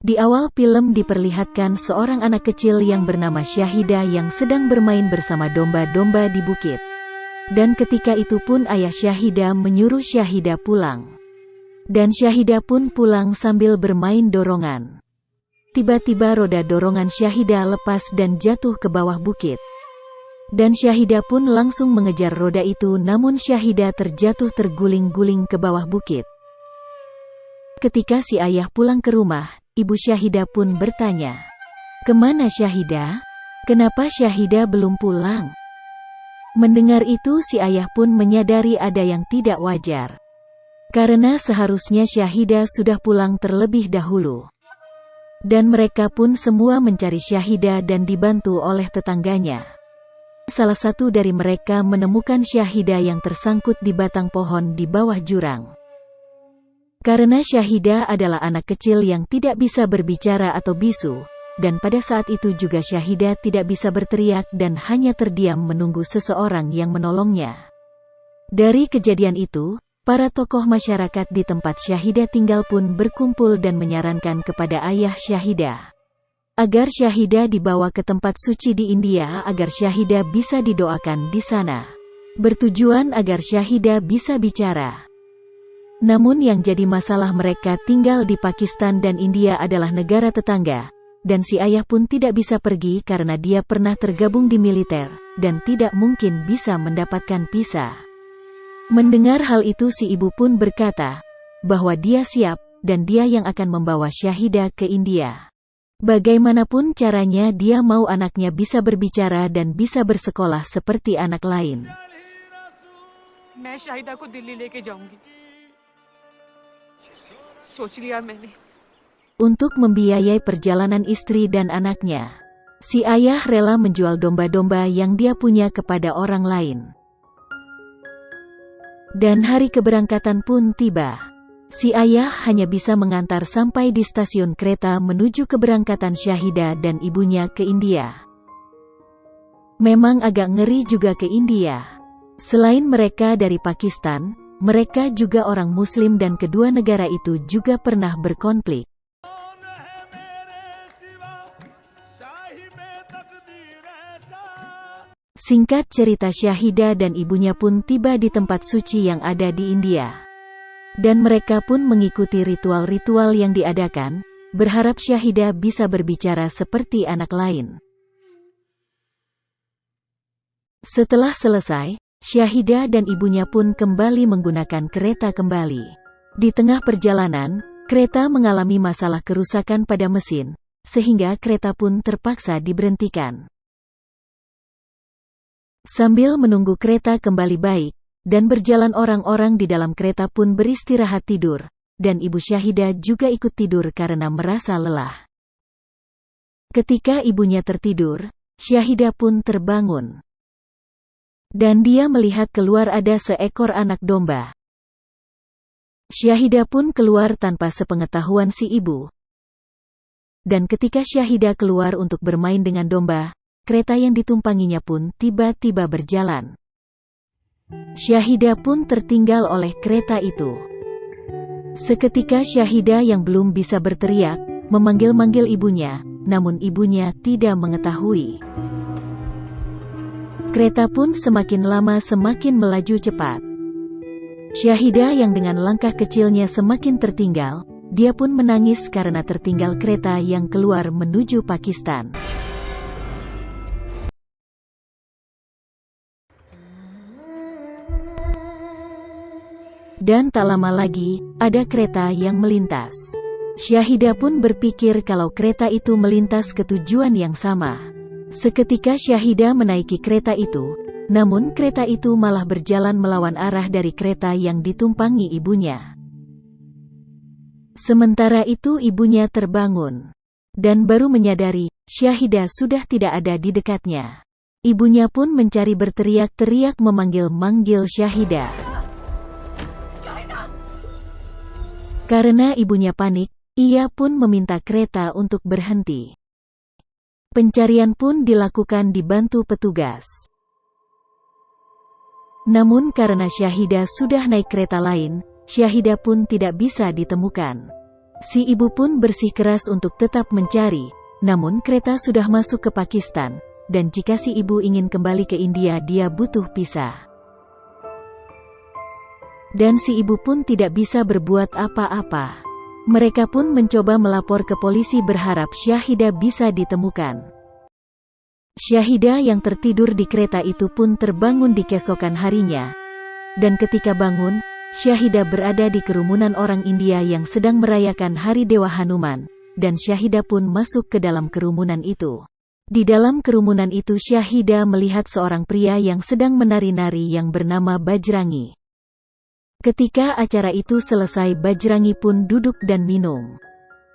Di awal film diperlihatkan seorang anak kecil yang bernama Syahida yang sedang bermain bersama domba-domba di bukit. Dan ketika itu pun ayah Syahida menyuruh Syahida pulang. Dan Syahida pun pulang sambil bermain dorongan. Tiba-tiba roda dorongan Syahida lepas dan jatuh ke bawah bukit. Dan Syahida pun langsung mengejar roda itu, namun Syahida terjatuh terguling-guling ke bawah bukit. Ketika si ayah pulang ke rumah, ibu Syahida pun bertanya, "Kemana Syahida? Kenapa Syahida belum pulang?" Mendengar itu si ayah pun menyadari ada yang tidak wajar. Karena seharusnya Syahida sudah pulang terlebih dahulu. Dan mereka pun semua mencari Syahida dan dibantu oleh tetangganya. Salah satu dari mereka menemukan Syahida yang tersangkut di batang pohon di bawah jurang. Karena Syahida adalah anak kecil yang tidak bisa berbicara atau bisu, dan pada saat itu juga Syahida tidak bisa berteriak dan hanya terdiam menunggu seseorang yang menolongnya. Dari kejadian itu, para tokoh masyarakat di tempat Syahida tinggal pun berkumpul dan menyarankan kepada ayah Syahida agar Syahida dibawa ke tempat suci di India agar Syahida bisa didoakan di sana. Bertujuan agar Syahida bisa bicara. Namun yang jadi masalah, mereka tinggal di Pakistan dan India adalah negara tetangga, dan si ayah pun tidak bisa pergi karena dia pernah tergabung di militer, dan tidak mungkin bisa mendapatkan visa. Mendengar hal itu si ibu pun berkata, bahwa dia siap, dan dia yang akan membawa Syahida ke India. Bagaimanapun caranya dia mau anaknya bisa berbicara dan bisa bersekolah seperti anak lain. मैं शाहिदा को दिल्ली लेके जाऊंगी। सोच लिया मैंने. Untuk membiayai perjalanan istri dan anaknya, si ayah rela menjual domba-domba yang dia punya kepada orang lain. Dan hari keberangkatan pun tiba. Si ayah hanya bisa mengantar sampai di stasiun kereta menuju keberangkatan Syahida dan ibunya ke India. Memang agak ngeri juga ke India. Selain mereka dari Pakistan, mereka juga orang Muslim dan kedua negara itu juga pernah berkonflik. Singkat cerita, Syahida dan ibunya pun tiba di tempat suci yang ada di India. Dan mereka pun mengikuti ritual-ritual yang diadakan, berharap Syahida bisa berbicara seperti anak lain. Setelah selesai, Syahida dan ibunya pun kembali menggunakan kereta kembali. Di tengah perjalanan, kereta mengalami masalah kerusakan pada mesin, sehingga kereta pun terpaksa diberhentikan. Sambil menunggu kereta kembali baik, dan berjalan, orang-orang di dalam kereta pun beristirahat tidur, dan ibu Syahida juga ikut tidur karena merasa lelah. Ketika ibunya tertidur, Syahida pun terbangun. Dan dia melihat keluar ada seekor anak domba. Syahida pun keluar tanpa sepengetahuan si ibu. Dan ketika Syahida keluar untuk bermain dengan domba, kereta yang ditumpanginya pun tiba-tiba berjalan. Syahida pun tertinggal oleh kereta itu. Seketika Syahida yang belum bisa berteriak, memanggil-manggil ibunya, namun ibunya tidak mengetahui. Kereta pun semakin lama semakin melaju cepat. Syahida yang dengan langkah kecilnya semakin tertinggal, dia pun menangis karena tertinggal kereta yang keluar menuju Pakistan. Dan tak lama lagi, ada kereta yang melintas. Syahida pun berpikir kalau kereta itu melintas ke tujuan yang sama. Seketika Syahida menaiki kereta itu, namun kereta itu malah berjalan melawan arah dari kereta yang ditumpangi ibunya. Sementara itu ibunya terbangun, dan baru menyadari, Syahida sudah tidak ada di dekatnya. Ibunya pun mencari berteriak-teriak memanggil-manggil Syahida. Karena ibunya panik, ia pun meminta kereta untuk berhenti. Pencarian pun dilakukan dibantu petugas. Namun karena Syahida sudah naik kereta lain, Syahida pun tidak bisa ditemukan. Si ibu pun bersikeras untuk tetap mencari, namun kereta sudah masuk ke Pakistan, dan jika si ibu ingin kembali ke India dia butuh visa. Dan si ibu pun tidak bisa berbuat apa-apa. Mereka pun mencoba melapor ke polisi berharap Syahidah bisa ditemukan. Syahidah yang tertidur di kereta itu pun terbangun di keesokan harinya. Dan ketika bangun, Syahidah berada di kerumunan orang India yang sedang merayakan Hari Dewa Hanuman, dan Syahidah pun masuk ke dalam kerumunan itu. Di dalam kerumunan itu Syahidah melihat seorang pria yang sedang menari-nari yang bernama Bajrangi. Ketika acara itu selesai Bajrangi pun duduk dan minum.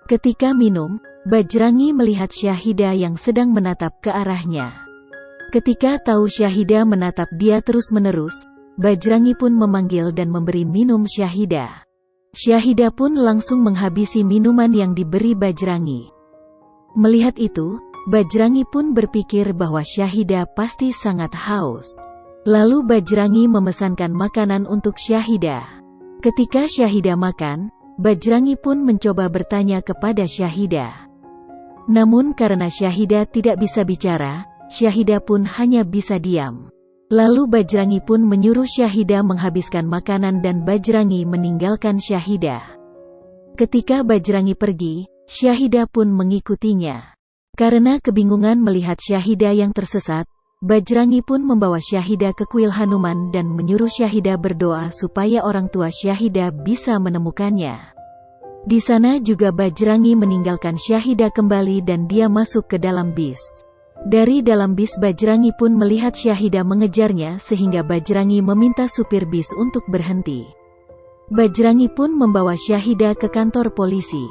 Ketika minum, Bajrangi melihat Syahidah yang sedang menatap ke arahnya. Ketika tahu Syahidah menatap dia terus-menerus, Bajrangi pun memanggil dan memberi minum Syahidah. Syahidah pun langsung menghabisi minuman yang diberi Bajrangi. Melihat itu, Bajrangi pun berpikir bahwa Syahidah pasti sangat haus. Lalu Bajrangi memesankan makanan untuk Syahidah. Ketika Syahidah makan, Bajrangi pun mencoba bertanya kepada Syahidah. Namun karena Syahidah tidak bisa bicara, Syahidah pun hanya bisa diam. Lalu Bajrangi pun menyuruh Syahidah menghabiskan makanan dan Bajrangi meninggalkan Syahidah. Ketika Bajrangi pergi, Syahidah pun mengikutinya. Karena kebingungan melihat Syahidah yang tersesat, Bajrangi pun membawa Syahidah ke kuil Hanuman dan menyuruh Syahidah berdoa supaya orang tua Syahidah bisa menemukannya. Di sana juga Bajrangi meninggalkan Syahidah kembali dan dia masuk ke dalam bis. Dari dalam bis Bajrangi pun melihat Syahidah mengejarnya sehingga Bajrangi meminta supir bis untuk berhenti. Bajrangi pun membawa Syahidah ke kantor polisi.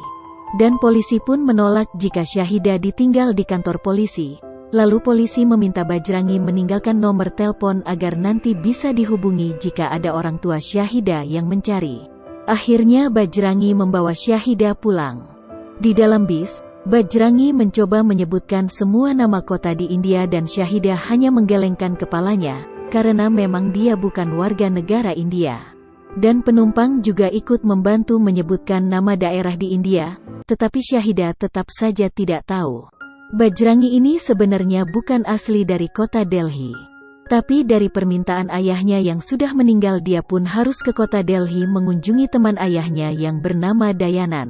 Dan polisi pun menolak jika Syahidah ditinggal di kantor polisi. Lalu polisi meminta Bajrangi meninggalkan nomor telepon agar nanti bisa dihubungi jika ada orang tua Syahidah yang mencari. Akhirnya Bajrangi membawa Syahidah pulang. Di dalam bis, Bajrangi mencoba menyebutkan semua nama kota di India dan Syahidah hanya menggelengkan kepalanya, karena memang dia bukan warga negara India. Dan penumpang juga ikut membantu menyebutkan nama daerah di India, tetapi Syahidah tetap saja tidak tahu. Bajrangi ini sebenarnya bukan asli dari kota Delhi. Tapi dari permintaan ayahnya yang sudah meninggal dia pun harus ke kota Delhi mengunjungi teman ayahnya yang bernama Dayanan.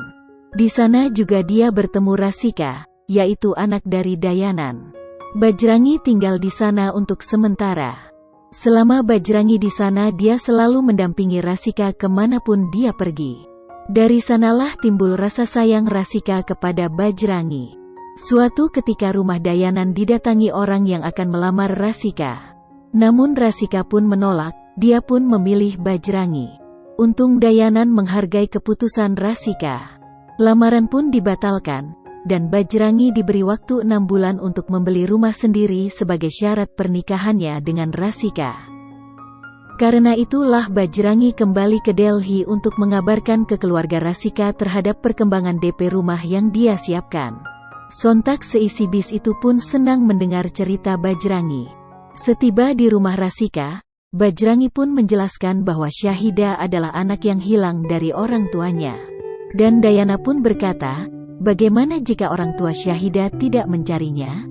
Di sana juga dia bertemu Rasika, yaitu anak dari Dayanan. Bajrangi tinggal di sana untuk sementara. Selama Bajrangi di sana dia selalu mendampingi Rasika kemanapun dia pergi. Dari sanalah timbul rasa sayang Rasika kepada Bajrangi. Suatu ketika rumah Dayanan didatangi orang yang akan melamar Rasika. Namun Rasika pun menolak, dia pun memilih Bajrangi. Untung Dayanan menghargai keputusan Rasika. Lamaran pun dibatalkan, dan Bajrangi diberi waktu 6 bulan untuk membeli rumah sendiri sebagai syarat pernikahannya dengan Rasika. Karena itulah Bajrangi kembali ke Delhi untuk mengabarkan ke keluarga Rasika terhadap perkembangan DP rumah yang dia siapkan. Sontak seisi bis itu pun senang mendengar cerita Bajrangi. Setiba di rumah Rasika, Bajrangi pun menjelaskan bahwa Syahidah adalah anak yang hilang dari orang tuanya. Dan Dayana pun berkata, bagaimana jika orang tua Syahidah tidak mencarinya?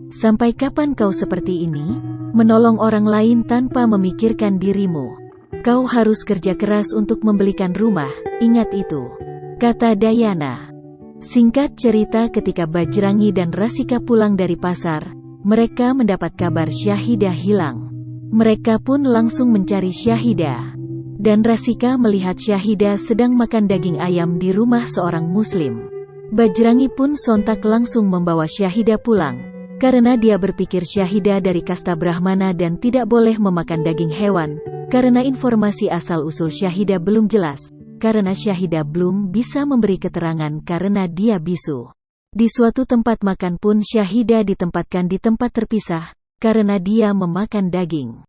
Sampai kapan kau seperti ini? Menolong orang lain tanpa memikirkan dirimu. Kau harus kerja keras untuk membelikan rumah, ingat itu, kata Dayana. Singkat cerita ketika Bajrangi dan Rasika pulang dari pasar, mereka mendapat kabar Syahidah hilang. Mereka pun langsung mencari Syahidah. Dan Rasika melihat Syahidah sedang makan daging ayam di rumah seorang muslim. Bajrangi pun sontak langsung membawa Syahidah pulang, karena dia berpikir Syahidah dari kasta Brahmana dan tidak boleh memakan daging hewan, karena informasi asal-usul Syahidah belum jelas. Karena Syahidah belum bisa memberi keterangan karena dia bisu. Di suatu tempat makan pun Syahidah ditempatkan di tempat terpisah, karena dia memakan daging.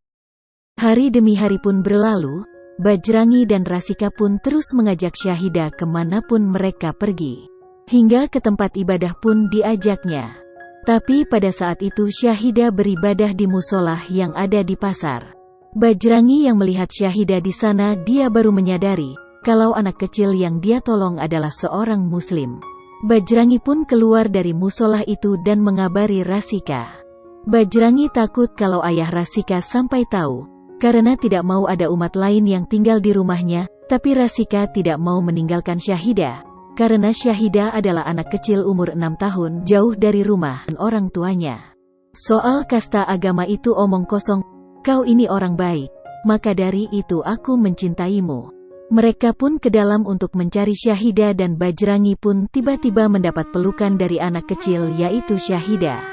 Hari demi hari pun berlalu, Bajrangi dan Rasika pun terus mengajak Syahidah kemanapun mereka pergi. Hingga ke tempat ibadah pun diajaknya. Tapi pada saat itu Syahidah beribadah di musolah yang ada di pasar. Bajrangi yang melihat Syahidah di sana dia baru menyadari, kalau anak kecil yang dia tolong adalah seorang muslim. Bajrangi pun keluar dari musola itu dan mengabari Rasika. Bajrangi takut kalau ayah Rasika sampai tahu, karena tidak mau ada umat lain yang tinggal di rumahnya, tapi Rasika tidak mau meninggalkan Syahida, karena Syahida adalah anak kecil umur 6 tahun jauh dari rumah dan orang tuanya. Soal kasta agama itu omong kosong, kau ini orang baik, maka dari itu aku mencintaimu. Mereka pun ke dalam untuk mencari Syahida dan Bajrangi pun tiba-tiba mendapat pelukan dari anak kecil yaitu Syahida.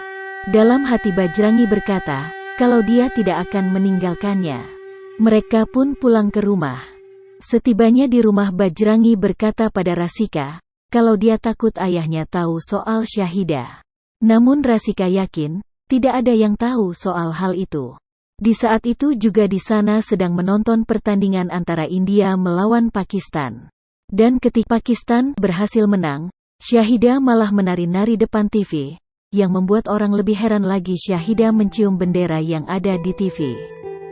Dalam hati Bajrangi berkata, kalau dia tidak akan meninggalkannya. Mereka pun pulang ke rumah. Setibanya di rumah Bajrangi berkata pada Rasika, kalau dia takut ayahnya tahu soal Syahida. Namun Rasika yakin, tidak ada yang tahu soal hal itu. Di saat itu juga di sana sedang menonton pertandingan antara India melawan Pakistan. Dan ketika Pakistan berhasil menang, Syahida malah menari-nari depan TV, yang membuat orang lebih heran lagi. Syahida mencium bendera yang ada di TV.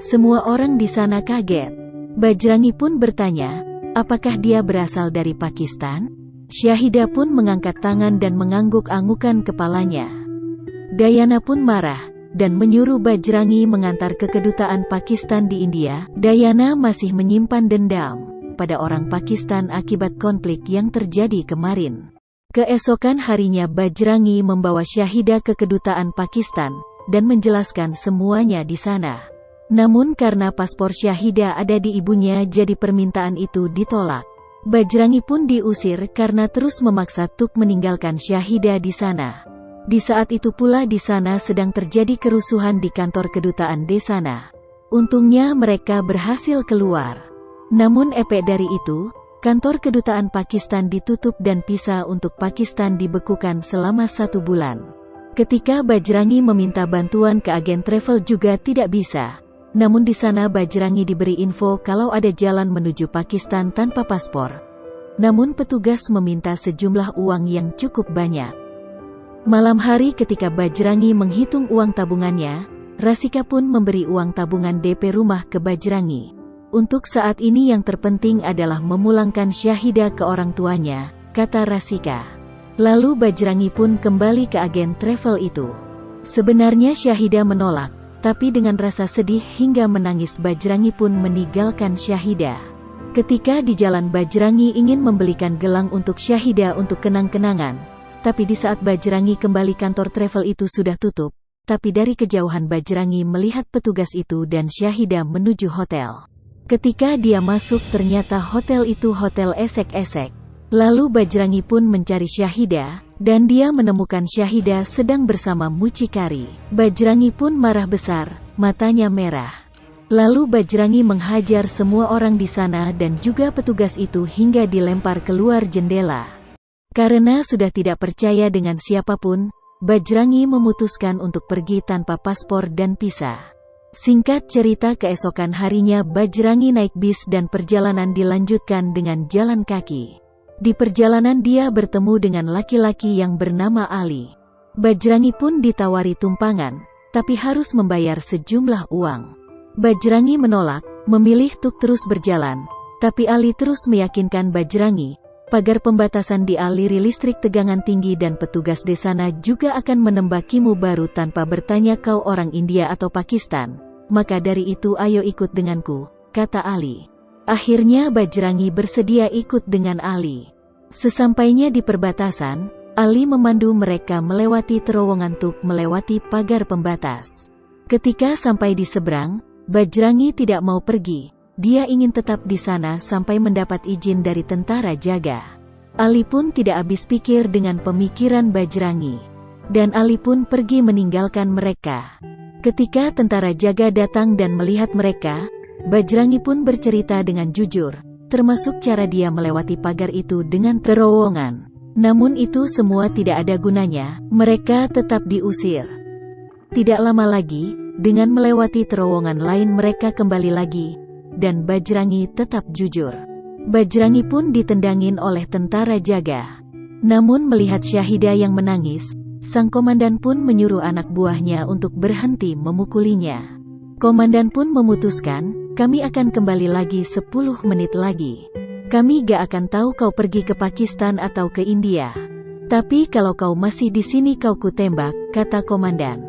Semua orang di sana kaget. Bajrangi pun bertanya, apakah dia berasal dari Pakistan? Syahida pun mengangkat tangan dan mengangguk-anggukan kepalanya. Dayana pun marah dan menyuruh Bajrangi mengantar ke kedutaan Pakistan di India. Dayana masih menyimpan dendam pada orang Pakistan akibat konflik yang terjadi kemarin. Keesokan harinya Bajrangi membawa Syahida ke kedutaan Pakistan dan menjelaskan semuanya di sana. Namun karena paspor Syahida ada di ibunya, jadi permintaan itu ditolak. Bajrangi pun diusir karena terus memaksa Tuk meninggalkan Syahida di sana. Di saat itu pula di sana sedang terjadi kerusuhan di kantor kedutaan di sana. Untungnya mereka berhasil keluar. Namun efek dari itu, kantor kedutaan Pakistan ditutup dan visa untuk Pakistan dibekukan selama 1 bulan. Ketika Bajrangi meminta bantuan ke agen travel juga tidak bisa. Namun di sana Bajrangi diberi info kalau ada jalan menuju Pakistan tanpa paspor. Namun petugas meminta sejumlah uang yang cukup banyak. Malam hari ketika Bajrangi menghitung uang tabungannya, Rasika pun memberi uang tabungan DP rumah ke Bajrangi. Untuk saat ini yang terpenting adalah memulangkan Syahida ke orang tuanya, kata Rasika. Lalu Bajrangi pun kembali ke agen travel itu. Sebenarnya Syahida menolak, tapi dengan rasa sedih hingga menangis Bajrangi pun meninggalkan Syahida. Ketika di jalan Bajrangi ingin membelikan gelang untuk Syahida untuk kenang-kenangan. Tapi di saat Bajrangi kembali kantor travel itu sudah tutup. Tapi dari kejauhan Bajrangi melihat petugas itu dan Syahida menuju hotel. Ketika dia masuk ternyata hotel itu hotel esek-esek. Lalu Bajrangi pun mencari Syahida, dan dia menemukan Syahida sedang bersama mucikari. Bajrangi pun marah besar, matanya merah. Lalu Bajrangi menghajar semua orang di sana dan juga petugas itu hingga dilempar keluar jendela. Karena sudah tidak percaya dengan siapapun, Bajrangi memutuskan untuk pergi tanpa paspor dan visa. Singkat cerita, keesokan harinya Bajrangi naik bis dan perjalanan dilanjutkan dengan jalan kaki. Di perjalanan dia bertemu dengan laki-laki yang bernama Ali. Bajrangi pun ditawari tumpangan, tapi harus membayar sejumlah uang. Bajrangi menolak, memilih untuk terus berjalan, tapi Ali terus meyakinkan Bajrangi. Pagar pembatasan dialiri listrik tegangan tinggi dan petugas di sana juga akan menembakimu baru tanpa bertanya kau orang India atau Pakistan. Maka dari itu ayo ikut denganku, kata Ali. Akhirnya Bajrangi bersedia ikut dengan Ali. Sesampainya di perbatasan, Ali memandu mereka melewati terowongan untuk melewati pagar pembatas. Ketika sampai di seberang, Bajrangi tidak mau pergi. Dia ingin tetap di sana sampai mendapat izin dari tentara jaga. Ali pun tidak habis pikir dengan pemikiran Bajrangi. Dan Ali pun pergi meninggalkan mereka. Ketika tentara jaga datang dan melihat mereka, Bajrangi pun bercerita dengan jujur, termasuk cara dia melewati pagar itu dengan terowongan. Namun itu semua tidak ada gunanya, mereka tetap diusir. Tidak lama lagi, dengan melewati terowongan lain mereka kembali lagi. Dan Bajrangi tetap jujur. Bajrangi pun ditendangin oleh tentara jaga. Namun melihat Syahida yang menangis, sang komandan pun menyuruh anak buahnya untuk berhenti memukulinya. Komandan pun memutuskan, kami akan kembali lagi 10 menit lagi. Kami gak akan tahu kau pergi ke Pakistan atau ke India. Tapi kalau kau masih di sini kau kutembak, kata komandan.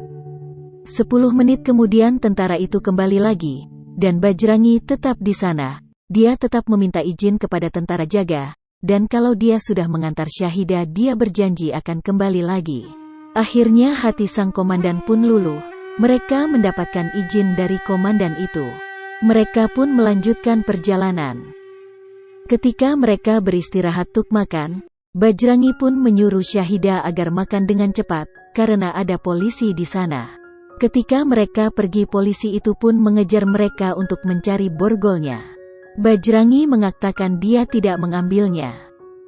10 menit kemudian tentara itu kembali lagi, dan Bajrangi tetap di sana. Dia tetap meminta izin kepada tentara jaga, dan kalau dia sudah mengantar Syahidah dia berjanji akan kembali lagi. Akhirnya hati sang komandan pun luluh. Mereka mendapatkan izin dari komandan itu. Mereka pun melanjutkan perjalanan. Ketika mereka beristirahat tuk makan, Bajrangi pun menyuruh Syahidah agar makan dengan cepat, karena ada polisi di sana. Ketika mereka pergi polisi itu pun mengejar mereka untuk mencari borgolnya. Bajrangi mengatakan dia tidak mengambilnya.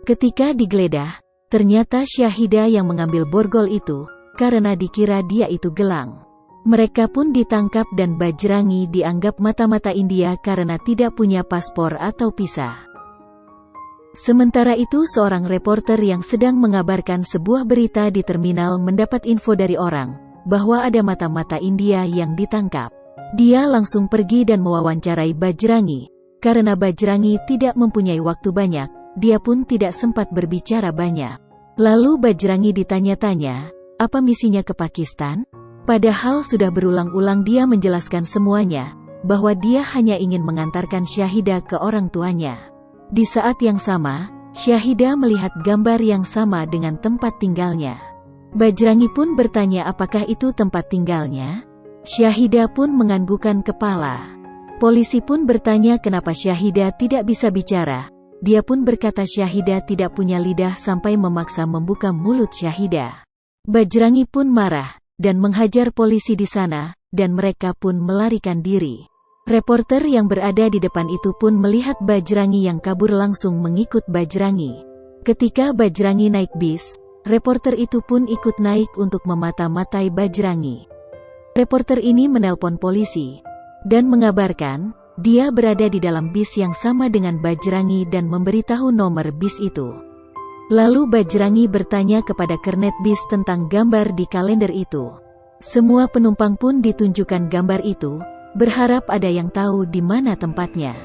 Ketika digeledah, ternyata Syahidah yang mengambil borgol itu, karena dikira dia itu gelang. Mereka pun ditangkap dan Bajrangi dianggap mata-mata India karena tidak punya paspor atau visa. Sementara itu seorang reporter yang sedang mengabarkan sebuah berita di terminal mendapat info dari orang, bahwa ada mata-mata India yang ditangkap. Dia langsung pergi dan mewawancarai Bajrangi. Karena Bajrangi tidak mempunyai waktu banyak, dia pun tidak sempat berbicara banyak. Lalu Bajrangi ditanya-tanya, apa misinya ke Pakistan? Padahal sudah berulang-ulang dia menjelaskan semuanya, bahwa dia hanya ingin mengantarkan Syahidah ke orang tuanya. Di saat yang sama, Syahidah melihat gambar yang sama dengan tempat tinggalnya. Bajrangi pun bertanya apakah itu tempat tinggalnya? Syahidah pun menganggukkan kepala. Polisi pun bertanya kenapa Syahidah tidak bisa bicara. Dia pun berkata Syahidah tidak punya lidah sampai memaksa membuka mulut Syahidah. Bajrangi pun marah, dan menghajar polisi di sana, dan mereka pun melarikan diri. Reporter yang berada di depan itu pun melihat Bajrangi yang kabur langsung mengikut Bajrangi. Ketika Bajrangi naik bis, reporter itu pun ikut naik untuk memata-matai Bajrangi. Reporter ini menelpon polisi, dan mengabarkan, dia berada di dalam bis yang sama dengan Bajrangi dan memberitahu nomor bis itu. Lalu Bajrangi bertanya kepada kernet bis tentang gambar di kalender itu. Semua penumpang pun ditunjukkan gambar itu, berharap ada yang tahu di mana tempatnya.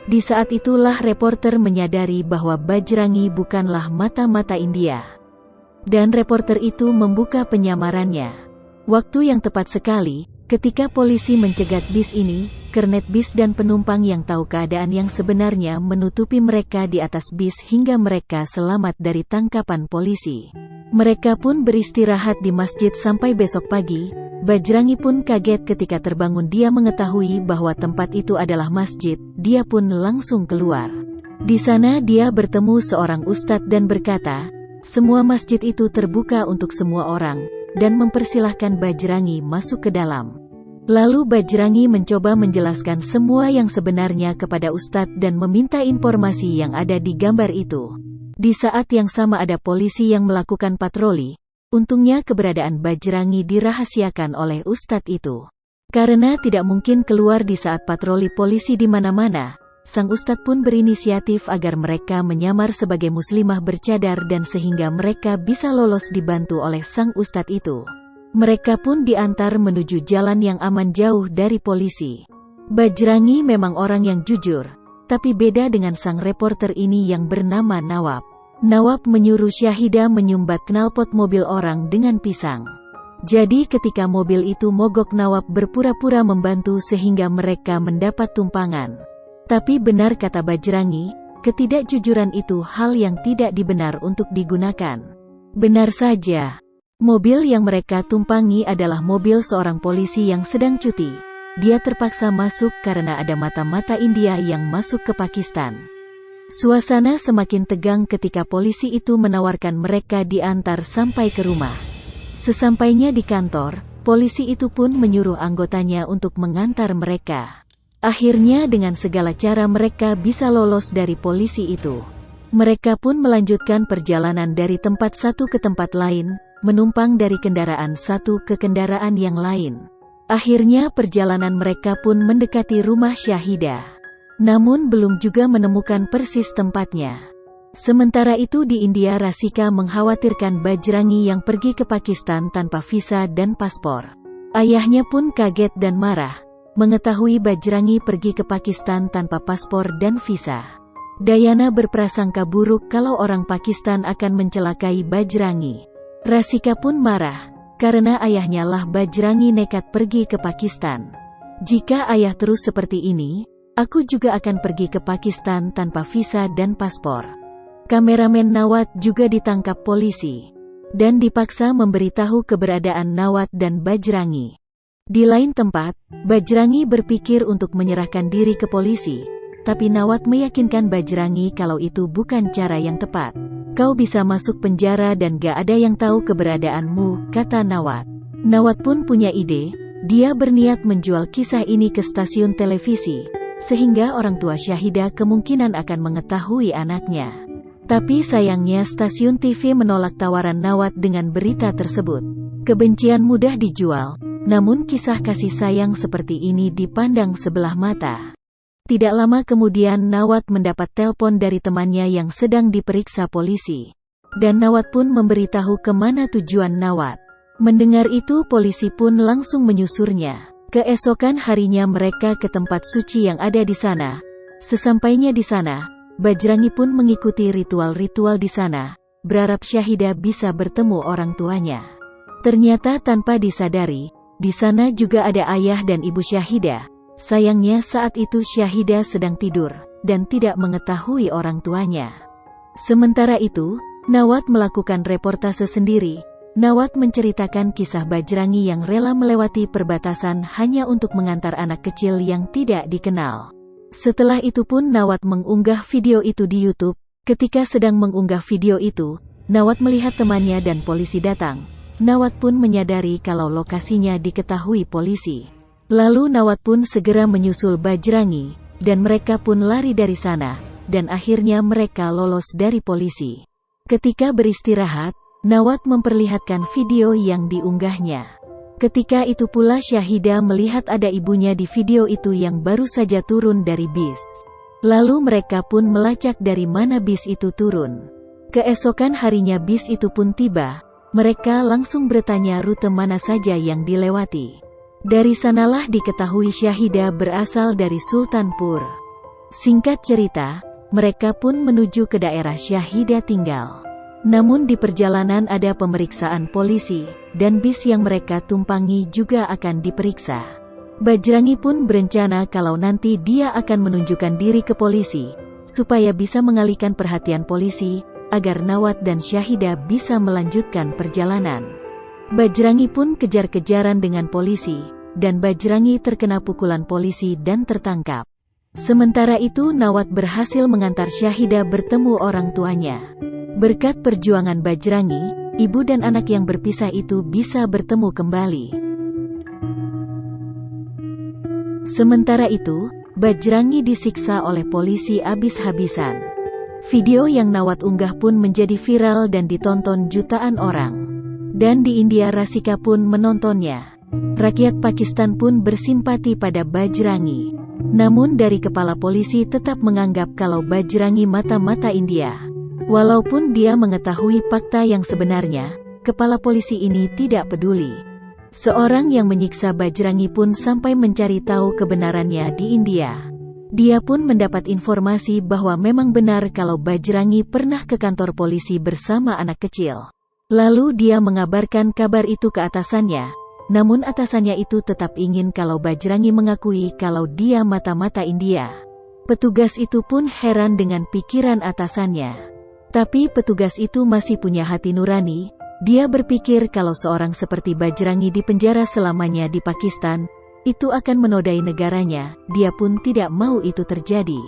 Di saat itulah reporter menyadari bahwa Bajrangi bukanlah mata-mata India. Dan reporter itu membuka penyamarannya. Waktu yang tepat sekali, ketika polisi mencegat bis ini, kernet bis dan penumpang yang tahu keadaan yang sebenarnya menutupi mereka di atas bis hingga mereka selamat dari tangkapan polisi. Mereka pun beristirahat di masjid sampai besok pagi. Bajrangi pun kaget ketika terbangun dia mengetahui bahwa tempat itu adalah masjid, dia pun langsung keluar. Di sana dia bertemu seorang ustadz dan berkata, semua masjid itu terbuka untuk semua orang, dan mempersilahkan Bajrangi masuk ke dalam. Lalu Bajrangi mencoba menjelaskan semua yang sebenarnya kepada ustadz dan meminta informasi yang ada di gambar itu. Di saat yang sama ada polisi yang melakukan patroli. Untungnya keberadaan Bajrangi dirahasiakan oleh ustadz itu. Karena tidak mungkin keluar di saat patroli polisi di mana-mana, sang ustadz pun berinisiatif agar mereka menyamar sebagai muslimah bercadar dan sehingga mereka bisa lolos dibantu oleh sang ustadz itu. Mereka pun diantar menuju jalan yang aman jauh dari polisi. Bajrangi memang orang yang jujur, tapi beda dengan sang reporter ini yang bernama Nawab. Nawab menyuruh Syahidah menyumbat knalpot mobil orang dengan pisang. Jadi ketika mobil itu mogok Nawab berpura-pura membantu sehingga mereka mendapat tumpangan. Tapi benar kata Bajrangi, ketidakjujuran itu hal yang tidak dibenar untuk digunakan. Benar saja. Mobil yang mereka tumpangi adalah mobil seorang polisi yang sedang cuti. Dia terpaksa masuk karena ada mata-mata India yang masuk ke Pakistan. Suasana semakin tegang ketika polisi itu menawarkan mereka diantar sampai ke rumah. Sesampainya di kantor, polisi itu pun menyuruh anggotanya untuk mengantar mereka. Akhirnya dengan segala cara mereka bisa lolos dari polisi itu. Mereka pun melanjutkan perjalanan dari tempat satu ke tempat lain, menumpang dari kendaraan satu ke kendaraan yang lain. Akhirnya perjalanan mereka pun mendekati rumah Syahidah. Namun belum juga menemukan persis tempatnya. Sementara itu di India Rasika mengkhawatirkan Bajrangi yang pergi ke Pakistan tanpa visa dan paspor. Ayahnya pun kaget dan marah, mengetahui Bajrangi pergi ke Pakistan tanpa paspor dan visa. Dayana berprasangka buruk kalau orang Pakistan akan mencelakai Bajrangi. Rasika pun marah, karena ayahnya lah Bajrangi nekat pergi ke Pakistan. Jika ayah terus seperti ini, aku juga akan pergi ke Pakistan tanpa visa dan paspor. Kameramen Nawat juga ditangkap polisi dan dipaksa memberitahu keberadaan Nawat dan Bajrangi. Di lain tempat, Bajrangi berpikir untuk menyerahkan diri ke polisi, tapi Nawat meyakinkan Bajrangi kalau itu bukan cara yang tepat. Kau bisa masuk penjara dan gak ada yang tahu keberadaanmu, kata Nawat. Nawat pun punya ide, dia berniat menjual kisah ini ke stasiun televisi, sehingga orang tua Syahidah kemungkinan akan mengetahui anaknya. Tapi sayangnya stasiun TV menolak tawaran Nawat dengan berita tersebut. Kebencian mudah dijual, namun kisah kasih sayang seperti ini dipandang sebelah mata. Tidak lama kemudian Nawat mendapat telepon dari temannya yang sedang diperiksa polisi. Dan Nawat pun memberitahu kemana tujuan Nawat. Mendengar itu polisi pun langsung menyusurnya. Keesokan harinya mereka ke tempat suci yang ada di sana. Sesampainya di sana, Bajrangi pun mengikuti ritual-ritual di sana, berharap Syahidah bisa bertemu orang tuanya. Ternyata tanpa disadari, di sana juga ada ayah dan ibu Syahidah. Sayangnya saat itu Syahidah sedang tidur, dan tidak mengetahui orang tuanya. Sementara itu, Nawat melakukan reportase sendiri. Nawat menceritakan kisah Bajrangi yang rela melewati perbatasan hanya untuk mengantar anak kecil yang tidak dikenal. Setelah itu pun Nawat mengunggah video itu di YouTube. Ketika sedang mengunggah video itu, Nawat melihat temannya dan polisi datang. Nawat pun menyadari kalau lokasinya diketahui polisi. Lalu Nawat pun segera menyusul Bajrangi, dan mereka pun lari dari sana, dan akhirnya mereka lolos dari polisi. Ketika beristirahat, Nawat memperlihatkan video yang diunggahnya. Ketika itu pula Syahidah melihat ada ibunya di video itu yang baru saja turun dari bis. Lalu mereka pun melacak dari mana bis itu turun. Keesokan harinya bis itu pun tiba. Mereka langsung bertanya rute mana saja yang dilewati. Dari sanalah diketahui Syahidah berasal dari Sultanpur. Singkat cerita, mereka pun menuju ke daerah Syahidah tinggal. Namun di perjalanan ada pemeriksaan polisi, dan bis yang mereka tumpangi juga akan diperiksa. Bajrangi pun berencana kalau nanti dia akan menunjukkan diri ke polisi, supaya bisa mengalihkan perhatian polisi, agar Nawat dan Syahidah bisa melanjutkan perjalanan. Bajrangi pun kejar-kejaran dengan polisi, dan Bajrangi terkena pukulan polisi dan tertangkap. Sementara itu Nawat berhasil mengantar Syahidah bertemu orang tuanya. Berkat perjuangan Bajrangi, ibu dan anak yang berpisah itu bisa bertemu kembali. Sementara itu, Bajrangi disiksa oleh polisi habis-habisan. Video yang Nawat unggah pun menjadi viral dan ditonton jutaan orang. Dan di India Rasika pun menontonnya. Rakyat Pakistan pun bersimpati pada Bajrangi. Namun dari kepala polisi tetap menganggap kalau Bajrangi mata-mata India. Walaupun dia mengetahui fakta yang sebenarnya, kepala polisi ini tidak peduli. Seorang yang menyiksa Bajrangi pun sampai mencari tahu kebenarannya di India. Dia pun mendapat informasi bahwa memang benar kalau Bajrangi pernah ke kantor polisi bersama anak kecil. Lalu dia mengabarkan kabar itu ke atasannya, namun atasannya itu tetap ingin kalau Bajrangi mengakui kalau dia mata-mata India. Petugas itu pun heran dengan pikiran atasannya. Tapi petugas itu masih punya hati nurani. Dia berpikir kalau seorang seperti Bajrangi dipenjara selamanya di Pakistan, itu akan menodai negaranya. Dia pun tidak mau itu terjadi.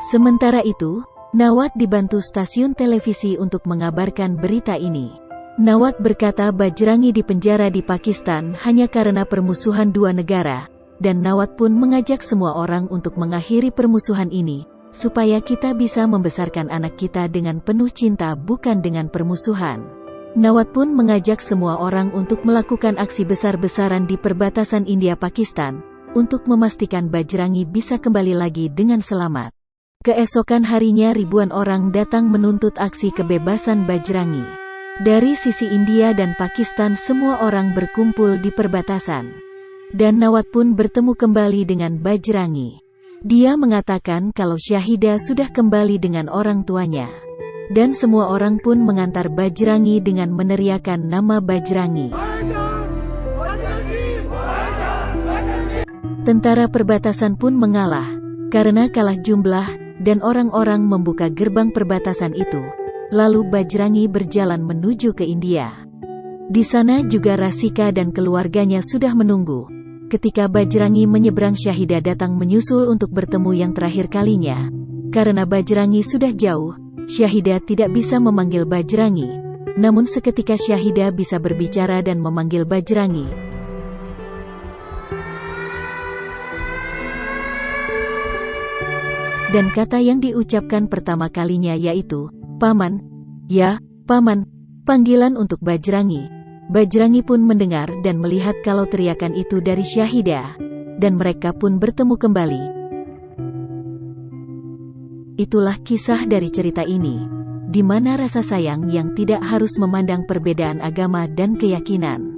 Sementara itu, Nawat dibantu stasiun televisi untuk mengabarkan berita ini. Nawat berkata Bajrangi dipenjara di Pakistan hanya karena permusuhan dua negara, dan Nawat pun mengajak semua orang untuk mengakhiri permusuhan ini, supaya kita bisa membesarkan anak kita dengan penuh cinta bukan dengan permusuhan. Nawat pun mengajak semua orang untuk melakukan aksi besar-besaran di perbatasan India-Pakistan, untuk memastikan Bajrangi bisa kembali lagi dengan selamat. Keesokan harinya ribuan orang datang menuntut aksi kebebasan Bajrangi. Dari sisi India dan Pakistan semua orang berkumpul di perbatasan. Dan Nawat pun bertemu kembali dengan Bajrangi. Dia mengatakan kalau Syahida sudah kembali dengan orang tuanya. Dan semua orang pun mengantar Bajrangi dengan meneriakan nama Bajrangi. Tentara perbatasan pun mengalah, karena kalah jumlah, dan orang-orang membuka gerbang perbatasan itu. Lalu Bajrangi berjalan menuju ke India. Di sana juga Rasika dan keluarganya sudah menunggu. Ketika Bajrangi menyeberang, Syahida datang menyusul untuk bertemu yang terakhir kalinya. Karena Bajrangi sudah jauh, Syahida tidak bisa memanggil Bajrangi. Namun seketika Syahida bisa berbicara dan memanggil Bajrangi. Dan kata yang diucapkan pertama kalinya yaitu, "Paman." "Ya, Paman." Panggilan untuk Bajrangi. Bajrangi pun mendengar dan melihat kalau teriakan itu dari Syahida. Dan mereka pun bertemu kembali. Itulah kisah dari cerita ini, di mana rasa sayang yang tidak harus memandang perbedaan agama dan keyakinan.